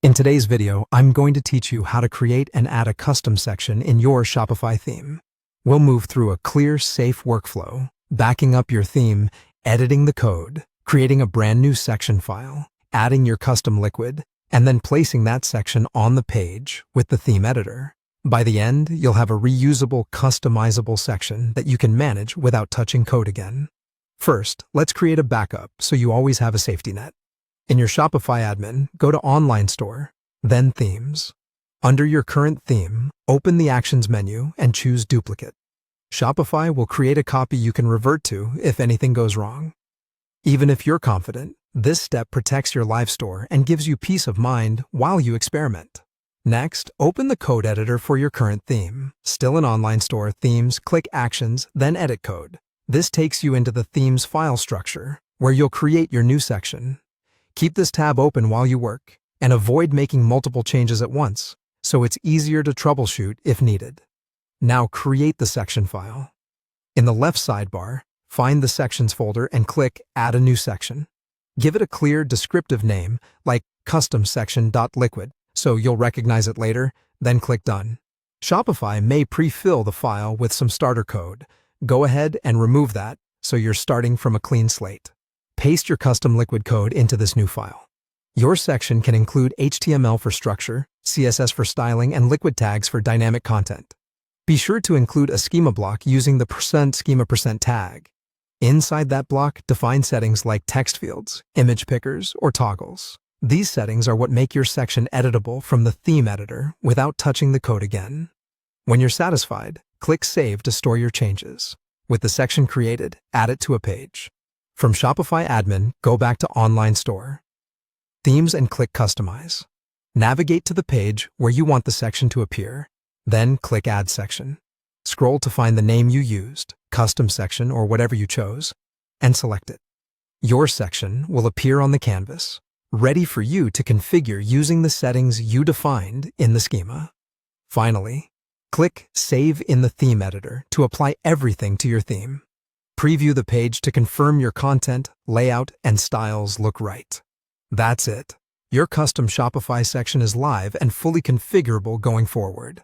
In today's video, I'm going to teach you how to create and add a custom section in your Shopify theme. We'll move through a clear, safe workflow, backing up your theme, editing the code, creating a brand new section file, adding your custom liquid, and then placing that section on the page with the theme editor. By the end, you'll have a reusable, customizable section that you can manage without touching code again. First, let's create a backup so you always have a safety net. In your Shopify admin, go to Online Store, then Themes. Under your current theme, open the Actions menu and choose Duplicate. Shopify will create a copy you can revert to if anything goes wrong. Even if you're confident, this step protects your live store and gives you peace of mind while you experiment. Next, open the code editor for your current theme. Still in Online Store, Themes, click Actions, then Edit Code. This takes you into the theme's file structure, where you'll create your new section. Keep this tab open while you work, and avoid making multiple changes at once, so it's easier to troubleshoot if needed. Now create the section file. In the left sidebar, find the Sections folder and click Add a new section. Give it a clear, descriptive name, like customsection.liquid, so you'll recognize it later, then click Done. Shopify may pre-fill the file with some starter code. Go ahead and remove that, so you're starting from a clean slate. Paste your custom liquid code into this new file. Your section can include HTML for structure, CSS for styling, and liquid tags for dynamic content. Be sure to include a schema block using the %schema tag. Inside that block, define settings like text fields, image pickers, or toggles. These settings are what make your section editable from the theme editor without touching the code again. When you're satisfied, click Save to store your changes. With the section created, add it to a page. From Shopify admin, go back to Online Store. Themes and click Customize. Navigate to the page where you want the section to appear, then click Add Section. Scroll to find the name you used, custom section or whatever you chose, and select it. Your section will appear on the canvas, ready for you to configure using the settings you defined in the schema. Finally, click Save in the Theme Editor to apply everything to your theme. Preview the page to confirm your content, layout, and styles look right. That's it. Your custom Shopify section is live and fully configurable going forward.